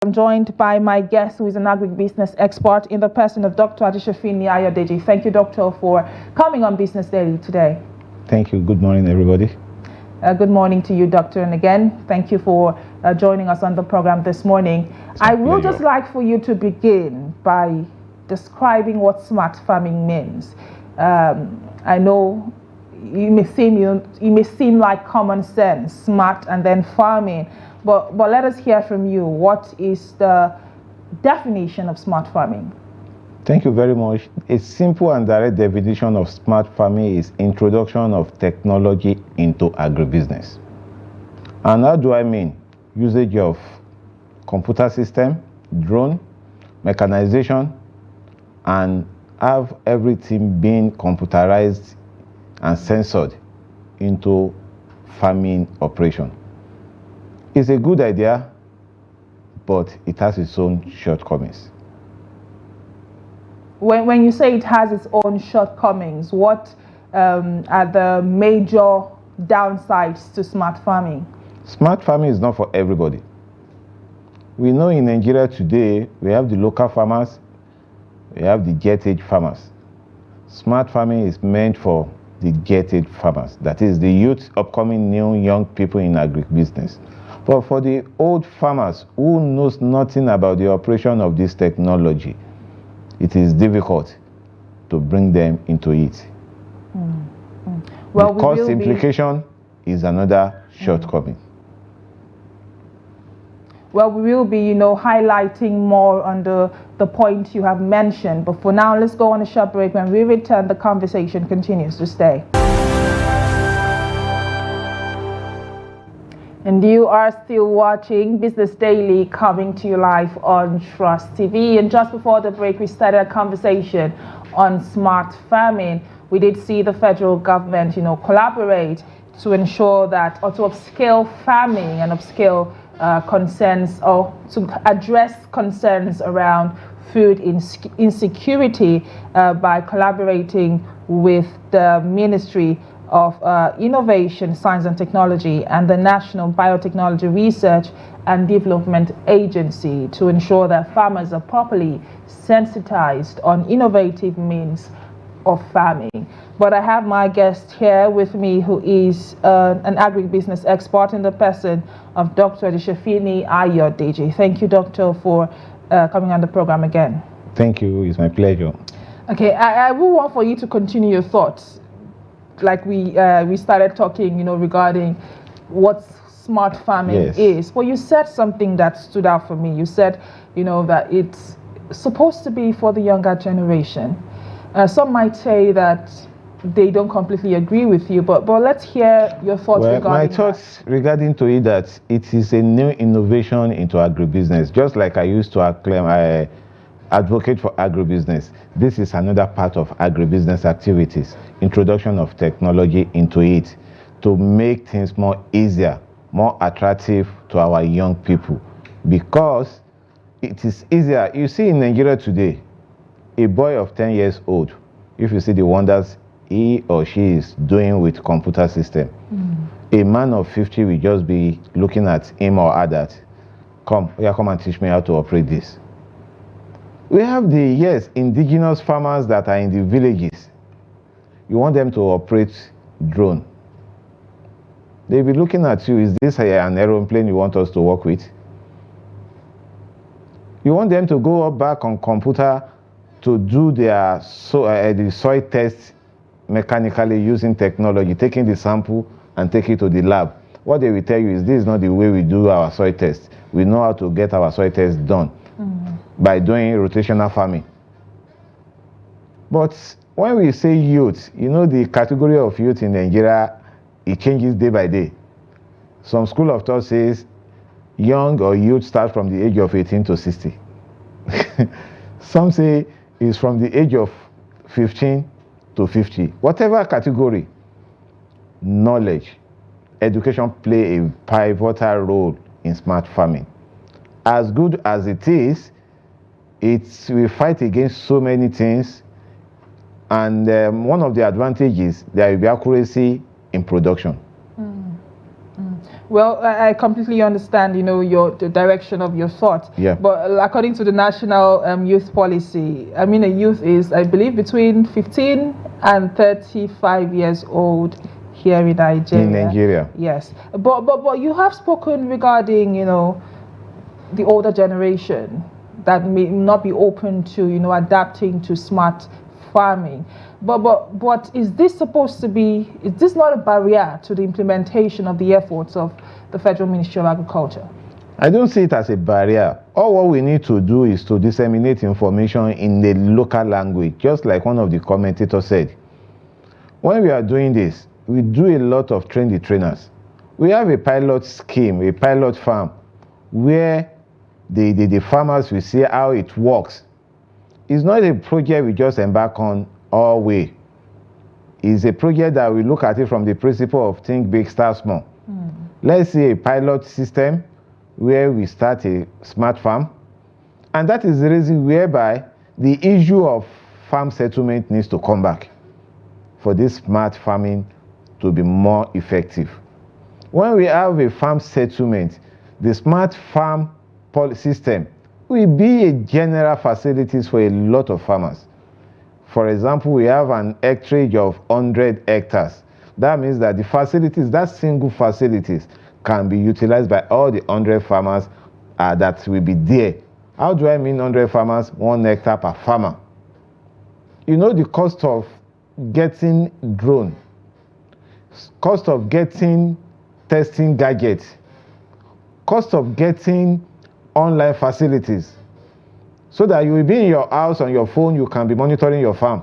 I'm joined by my guest, who is an agribusiness expert in the person of Dr. Ajisefinni Ayodeji. Thank you, Doctor, for coming on Business Daily today. Thank you. Good morning, everybody. Good morning to you, Doctor. And again, thank you for joining us on the program this morning. I would just like for you to begin by describing what smart farming means. I know it may seem like common sense, smart and then farming. But let us hear from you. What is the definition of smart farming? Thank you very much. A simple and direct definition of smart farming is introduction of technology into agribusiness. And how do I mean? Usage of computer system, drone, mechanization, and have everything being computerized and censored into farming operation. It's a good idea, but it has its own shortcomings. When you say it has its own shortcomings, what are the major downsides to smart farming? Smart farming is not for everybody. We know in Nigeria today, we have the local farmers, we have the jet-age farmers. Smart farming is meant for the jet-age farmers, that is the youth, upcoming new young people in agribusiness. But for the old farmers who knows nothing about the operation of this technology, it is difficult to bring them into it. Well, the cost implication is another shortcoming. Well, we will be, highlighting more on the point you have mentioned. But for now, let's go on a short break. When we return, the conversation continues. To stay. And you are still watching Business Daily, coming to you live on Trust TV. And just before the break, we started a conversation on smart farming. We did see the federal government, collaborate to ensure that, or to upscale farming and upscale concerns, or to address concerns around food insecurity by collaborating with the Ministry of Innovation, Science and Technology and the National Biotechnology Research and Development Agency to ensure that farmers are properly sensitized on innovative means of farming. But I have my guest here with me, who is an agribusiness expert in the person of Dr. Ajisefinni Ayodeji. Thank you, Doctor, for coming on the program again. Thank you. It's my pleasure. Okay, I will want for you to continue your thoughts. Like we started talking, regarding what smart farming is. But you said something that stood out for me. You said, that it's supposed to be for the younger generation. Some might say that they don't completely agree with you, but let's hear your thoughts regarding my thoughts regarding to it, that it is a new innovation into agribusiness. Just like I used to advocate for agribusiness, this is another part of agribusiness activities, introduction of technology into it to make things more easier, more attractive to our young people, because it is easier. You see in Nigeria today, a boy of 10 years old, if you see the wonders he or she is doing with computer system, a man of 50 will just be looking at him or her that, come and teach me how to operate this. We have the, indigenous farmers that are in the villages. You want them to operate drone. They'll be looking at you, is this an aeroplane you want us to work with? You want them to go up back on computer to do their the soil test mechanically using technology, taking the sample and take it to the lab. What they will tell you is, this is not the way we do our soil test. We know how to get our soil test done by doing rotational farming. But when we say youth, the category of youth in Nigeria, it changes day by day. Some school of thought says young or youth start from the age of 18 to 60. Some say it's from the age of 15 to 50. Whatever category, knowledge, education play a pivotal role in smart farming. As good as it is, it will fight against so many things, and one of the advantages, there will be accuracy in production. Well, I completely understand, the direction of your thought. Yeah. But according to the national youth policy, I mean, a youth is, I believe, between 15 and 35 years old here in Nigeria. In Nigeria. Yes. But you have spoken regarding, the older generation that may not be open to, adapting to smart farming. But is this not a barrier to the implementation of the efforts of the Federal Ministry of Agriculture? I don't see it as a barrier. All what we need to do is to disseminate information in the local language, just like one of the commentators said. When we are doing this, we do a lot of train the trainers. We have a pilot scheme, a pilot farm, where the farmers will see how it works. It's not a project we just embark on all way. It's a project that we look at it from the principle of think big, start small. Let's see a pilot system where we start a smart farm. And that is the reason whereby the issue of farm settlement needs to come back for this smart farming to be more effective. When we have a farm settlement, the smart farm system will be a general facilities for a lot of farmers. For example, we have an acreage of 100 hectares. That means that the facilities, that single facilities, can be utilized by all the 100 farmers that will be there. How do I mean 100 farmers? 1 hectare per farmer. The cost of getting drone, cost of getting testing gadgets, cost of getting online facilities, so that you will be in your house on your phone, you can be monitoring your farm.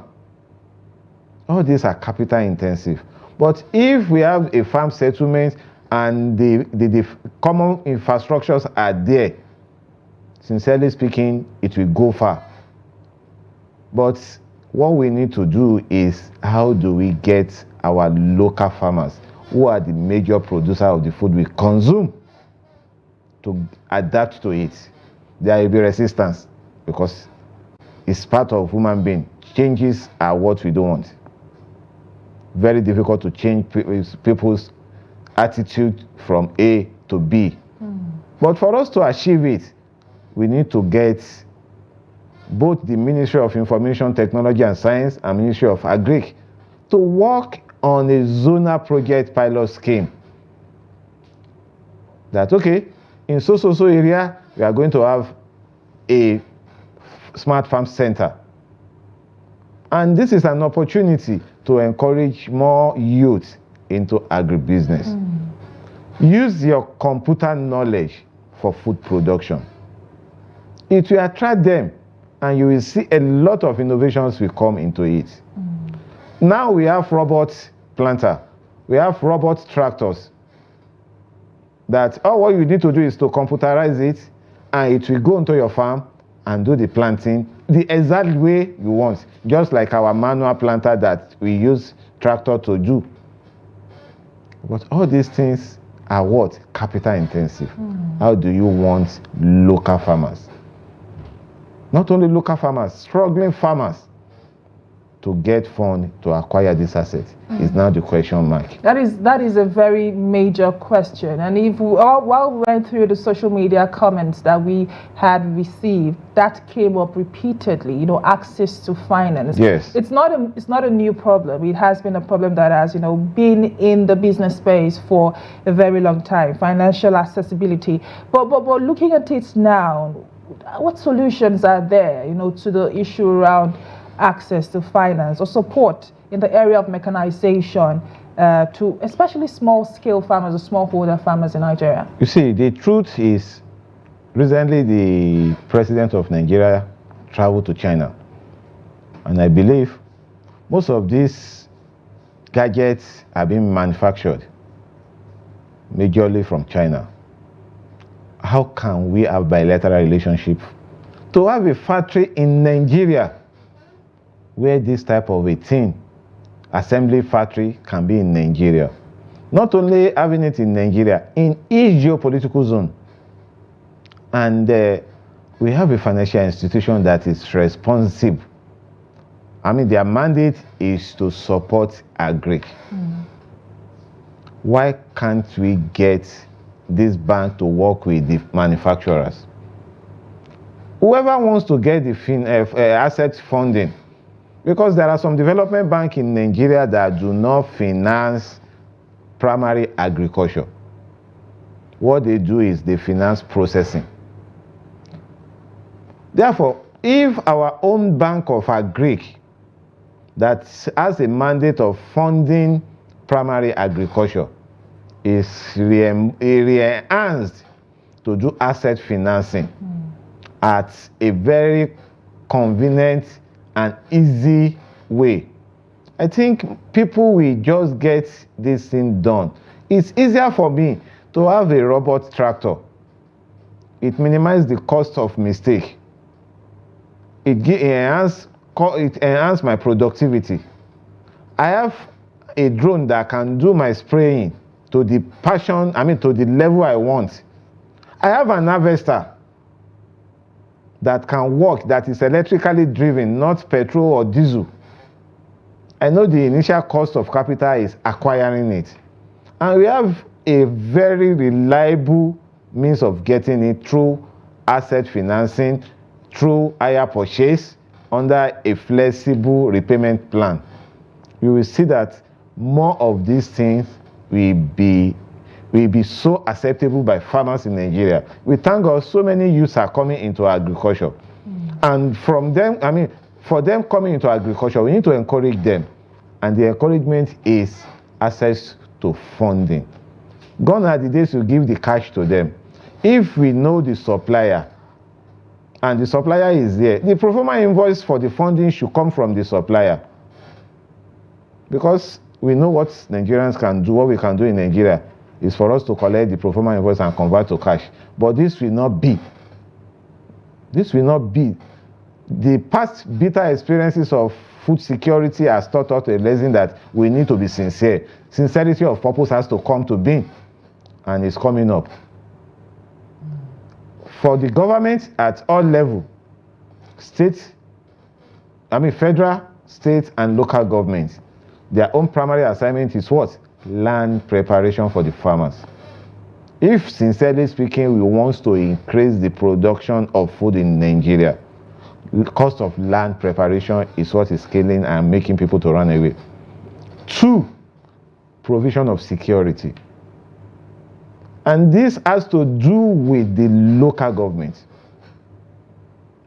All these are capital intensive. But if we have a farm settlement and the common infrastructures are there, sincerely speaking, it will go far. But what we need to do is, how do we get our local farmers, who are the major producer of the food we consume, to adapt to it? There will be resistance, because it's part of human being. Changes are what we don't want. Very difficult to change people's attitude from A to B. But for us to achieve it, we need to get both the Ministry of Information Technology and Science and Ministry of Agric to work on a zonal project pilot scheme. That, okay, in so area, we are going to have a smart farm center. And this is an opportunity to encourage more youth into agribusiness. Use your computer knowledge for food production. It will attract them, and you will see a lot of innovations will come into it. Now we have robot planter, we have robot tractors, that all what you need to do is to computerize it, and it will go into your farm and do the planting the exact way you want, just like our manual planter that we use tractor to do. But all these things are what? Capital intensive. How do you want local farmers? Not only local farmers, struggling farmers, to get funds to acquire this asset is now the question mark. That is a very major question. And if while we went through the social media comments that we had received, that came up repeatedly. Access to finance. Yes. It's not a new problem. It has been a problem that has been in the business space for a very long time. Financial accessibility. But looking at it now, what solutions are there? To the issue around access to finance or support in the area of mechanization to especially small-scale farmers or smallholder farmers in Nigeria? You see, the truth is, recently the president of Nigeria traveled to China, and I believe most of these gadgets are being manufactured majorly from China. How can we have bilateral relationship to have a factory in Nigeria where this type of a thing, assembly factory, can be in Nigeria? Not only having it in Nigeria, in each geopolitical zone. And we have a financial institution that is responsive. I mean, their mandate is to support agri. Why can't we get this bank to work with the manufacturers. Whoever wants to get the asset funding, because there are some development banks in Nigeria that do not finance primary agriculture. What they do is they finance processing. Therefore, if our own bank of agric that has a mandate of funding primary agriculture is enhanced to do asset financing at a very convenient and easy way, I think people will just get this thing done. It's easier for me to have a robot tractor. It minimizes the cost of mistake. It enhances my productivity. I have a drone that can do my spraying to the to the level I want. I have an harvester that can work, that is electrically driven, not petrol or diesel. I know the initial cost of capital is acquiring it. And we have a very reliable means of getting it through asset financing, through hire purchase, under a flexible repayment plan. You will see that more of these things will be so acceptable by farmers in Nigeria. We thank God so many youths are coming into agriculture. And from them, for them coming into agriculture, we need to encourage them. And the encouragement is access to funding. Gone are the days to give the cash to them. If we know the supplier, and the supplier is there, the pro forma invoice for the funding should come from the supplier. Because we know what Nigerians can do, what we can do in Nigeria is for us to collect the pro forma invoice and convert to cash. But this will not be. This will not be. The past bitter experiences of food security has taught us a lesson that we need to be sincere. Sincerity of purpose has to come to being, and it's coming up. For the government at all levels, federal, state, and local governments, their own primary assignment is what? Land preparation for the farmers. If, sincerely speaking, we want to increase the production of food in Nigeria, cost of land preparation is what is killing and making people to run away. 2, provision of security. And this has to do with the local government,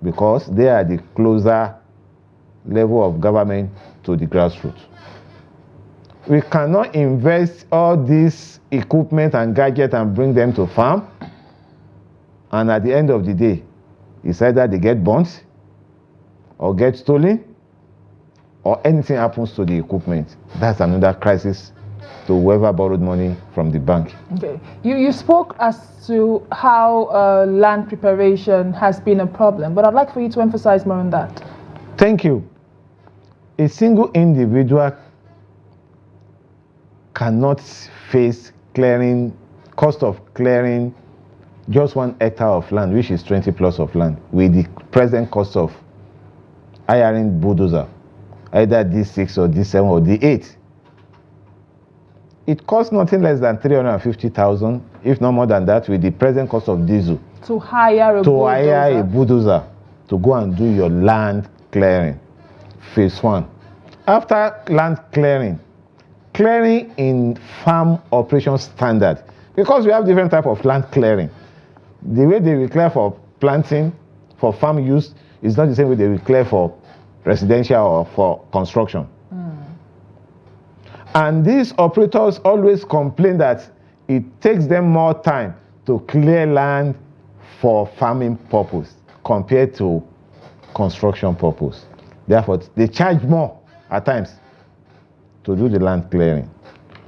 because they are the closer level of government to the grassroots. We cannot invest all this equipment and gadget and bring them to farm, and at the end of the day, it's either they get burnt or get stolen or anything happens to the equipment. That's another crisis to whoever borrowed money from the bank. Okay. You spoke as to how land preparation has been a problem, but I'd like for you to emphasize more on that. Thank you. A single individual cannot face cost of clearing just 1 hectare of land, which is 20 plus of land, with the present cost of hiring bulldozer, either D6 or D7 or D8. It costs nothing less than 350,000, if not more than that, with the present cost of diesel. To hire a bulldozer to go and do your land clearing. Phase 1. After land clearing in farm operation standard, because we have different type of land clearing. The way they will clear for planting, for farm use, is not the same way they will clear for residential or for construction. And these operators always complain that it takes them more time to clear land for farming purpose compared to construction purpose. Therefore, they charge more at times to do the land clearing,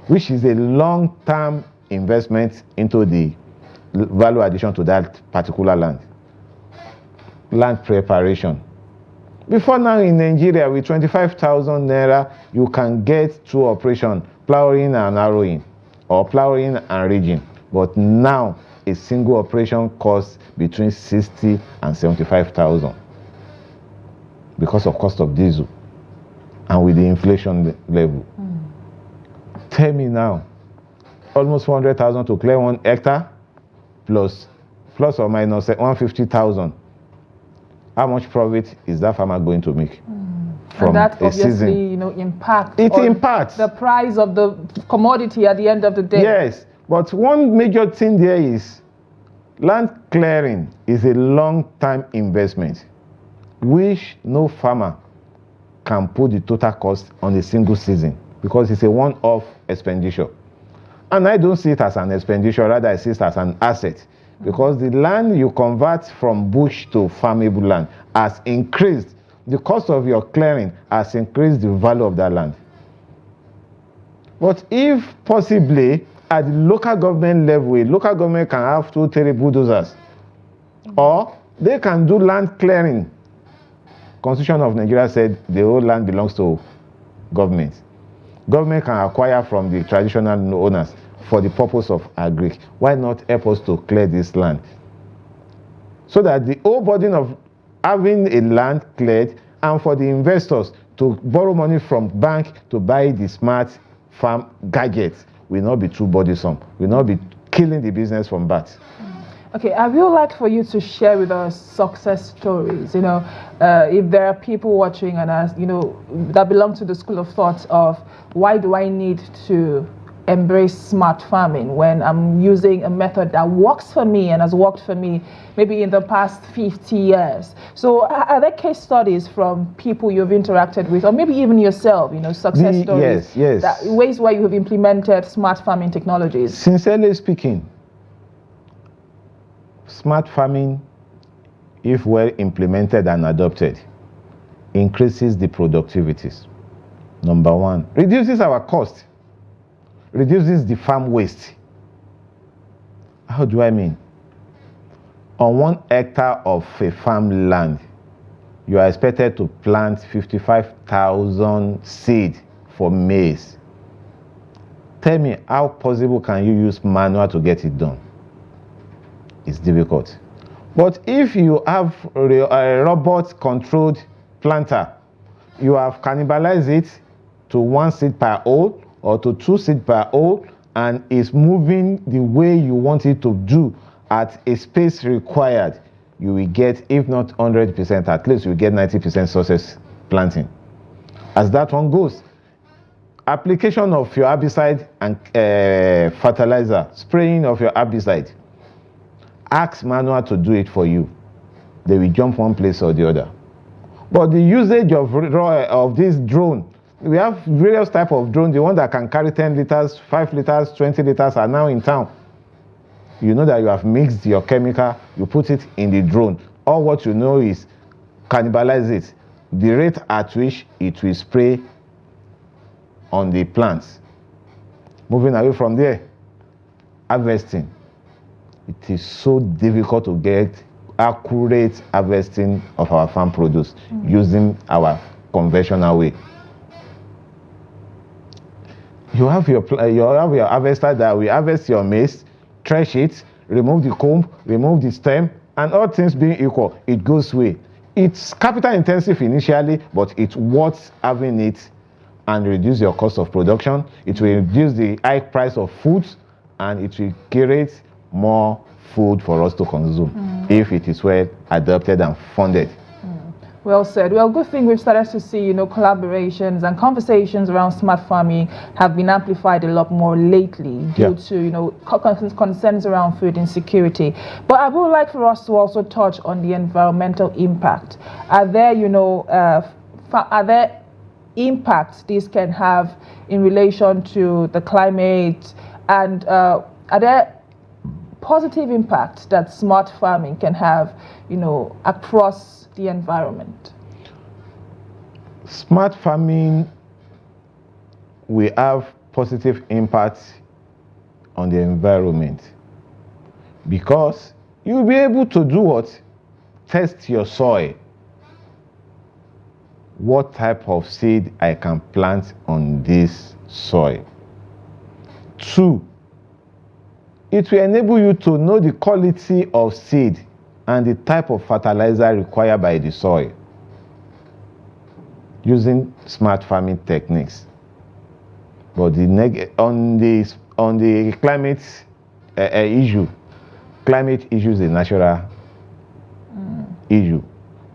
which is a long-term investment into the value addition to that particular land. Land preparation. Before now in Nigeria, with 25,000 naira, you can get 2 operations, plowing and harrowing, or plowing and ridging. But now, a single operation costs between 60 and 75,000 because of cost of diesel and with the inflation level. Tell me now, almost 400,000 to clear 1 hectare, plus or minus 150,000. How much profit is that farmer going to make from and that a obviously, season? Impacts It on impacts the price of the commodity at the end of the day. Yes, but one major thing there is land clearing is a long-term investment, which no farmer can put the total cost on a single season because it's a one-off expenditure. And I don't see it as an expenditure, rather I see it as an asset, because the land you convert from bush to farmable land has increased. The cost of your clearing has increased the value of that land. But if possibly at the local government level, local government can have 2-3 bulldozers, or they can do land clearing. Constitution of Nigeria said the whole land belongs to government. Government can acquire from the traditional owners for the purpose of agri. Why not help us to clear this land? So that the whole burden of having a land cleared and for the investors to borrow money from bank to buy the smart farm gadgets will not be too burdensome, will not be killing the business from birth. Okay, I would like for you to share with us success stories. If there are people watching and that belong to the school of thought of why do I need to embrace smart farming when I'm using a method that works for me and has worked for me maybe in the past 50 years. So are there case studies from people you've interacted with, or maybe even yourself, success stories? Yes. Ways where you have implemented smart farming technologies? Sincerely speaking, smart farming, if well implemented and adopted, increases the productivities. Number one, reduces our cost, reduces the farm waste. How do I mean? On 1 hectare of a farm land, you are expected to plant 55,000 seed for maize. Tell me, how possible can you use manual to get it done? It's difficult. But if you have a robot-controlled planter, you have cannibalized it to 1 seed per hole or to 2 seed per hole, and is moving the way you want it to do at a space required, you will get, if not 100%, at least you will get 90% success planting. As that one goes, application of your herbicide and fertilizer, spraying of your herbicide, ask manual to do it for you. They will jump one place or the other. But the usage of this drone, we have various types of drones. The one that can carry 10 liters, 5 liters, 20 liters are now in town. You know that you have mixed your chemical, you put it in the drone. All what you know is cannibalize it. The rate at which it will spray on the plants. Moving away from there, harvesting. It is so difficult to get accurate harvesting of our farm produce using our conventional way. You have your harvester that will harvest your maize, thresh it, remove the comb, remove the stem, and all things being equal, it goes away. It's capital intensive initially, but it's worth having it and reduce your cost of production. It will reduce the high price of foods, and it will create more food for us to consume if it is well adopted and funded. Well said. Well, good thing we've started to see, collaborations and conversations around smart farming have been amplified a lot more lately due to, concerns around food insecurity. But I would like for us to also touch on the environmental impact. Are there, impacts this can have in relation to the climate, and are there positive impacts that smart farming can have, across the environment? Smart farming will have positive impacts on the environment because you'll be able to do what? Test your soil. What type of seed I can plant on this soil? 2, it will enable you to know the quality of seed and the type of fertilizer required by the soil using smart farming techniques. But on the climate issue, climate issue is a natural issue.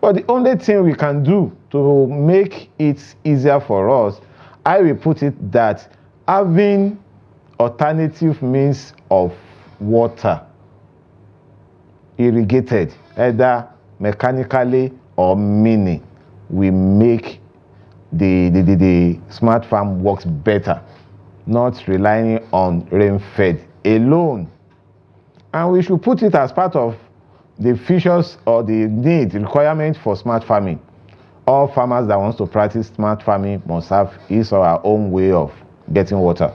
But the only thing we can do to make it easier for us, I will put it that having alternative means of water irrigated, either mechanically or manually, will make the smart farm works better, not relying on rain-fed alone. And we should put it as part of the features or the need, requirement for smart farming. All farmers that wants to practice smart farming must have his or her own way of getting water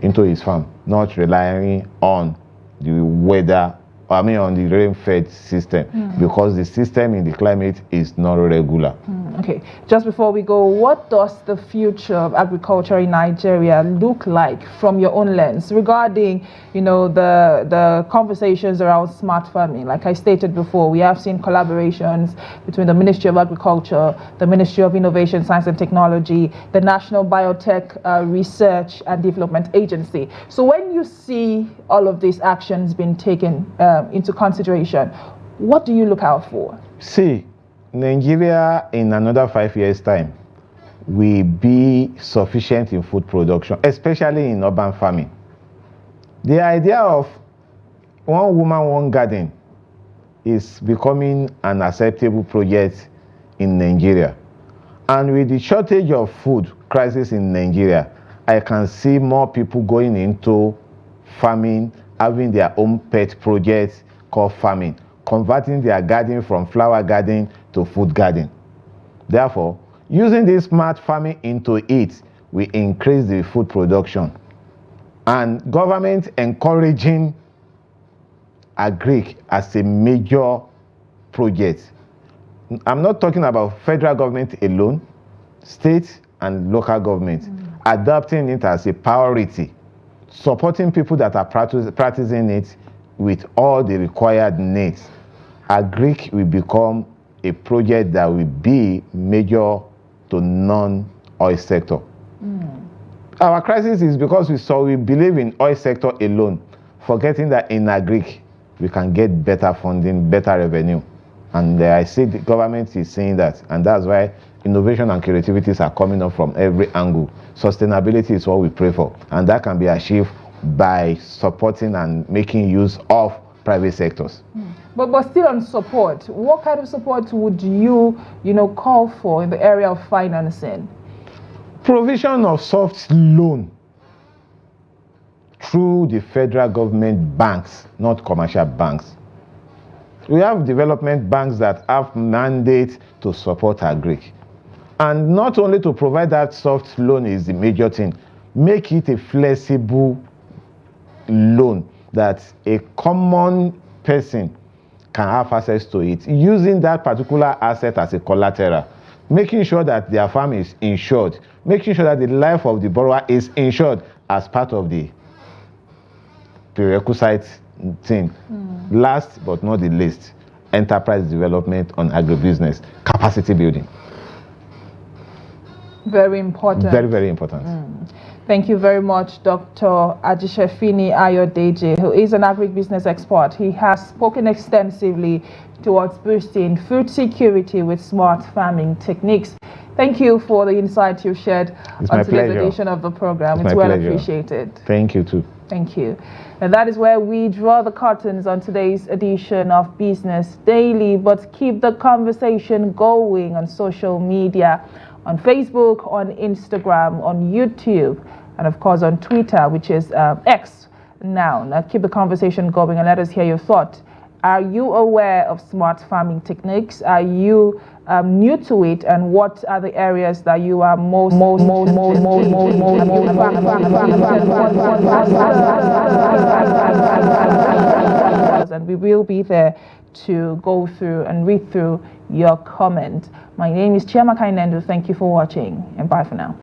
into his farm, not relying on the weather, on the rain-fed system, because the system in the climate is not regular. Okay, just before we go, what does the future of agriculture in Nigeria look like from your own lens regarding, the conversations around smart farming? Like I stated before, we have seen collaborations between the Ministry of Agriculture, the Ministry of Innovation, Science and Technology, the National Biotech Research and Development Agency. So when you see all of these actions being taken into consideration, what do you look out for? See, Nigeria in another 5 years' time will be sufficient in food production, especially in urban farming. The idea of one woman, one garden is becoming an acceptable project in Nigeria. And with the shortage of food crisis in Nigeria, I can see more people going into farming, having their own pet projects called farming, converting their garden from flower garden to food garden. Therefore, using this smart farming into it will increase the food production. And government encouraging agric as a major project. I'm not talking about federal government alone, state and local government, adopting it as a priority, supporting people that are practicing it with all the required needs. Agric will become a project that will be major to non-oil sector. Our crisis is because we believe in oil sector alone, forgetting that in agric we can get better funding, better revenue. And I see the government is saying that, and that's why innovation and creativities are coming up from every angle. Sustainability is what we pray for, and that can be achieved by supporting and making use of private sectors. But still on support, what kind of support would you call for in the area of financing? Provision of soft loan through the federal government banks, not commercial banks. We have development banks that have mandate to support agric. And not only to provide that soft loan is the major thing, make it a flexible loan that a common person can have access to it, using that particular asset as a collateral, making sure that their farm is insured, making sure that the life of the borrower is insured as part of the prerequisite thing. Last but not the least, enterprise development on agribusiness, capacity building. Very important. Very, very important. Thank you very much, Dr. Ajisefinni Ayodeji, who is an agribusiness expert. He has spoken extensively towards boosting food security with smart farming techniques. Thank you for the insights you shared on today's edition of the program. It's well appreciated. Thank you too. Thank you. And that is where we draw the curtains on today's edition of Business Daily. But keep the conversation going on social media, on Facebook, on Instagram, on YouTube, and of course on Twitter, which is X now. Now keep the conversation going and let us hear your thoughts. Are you aware of smart farming techniques? Are you new to it? And what are the areas that you are most and we will be there to go through and read through your comment. My name is Chiamaka Enendu. Thank you for watching, and bye for now.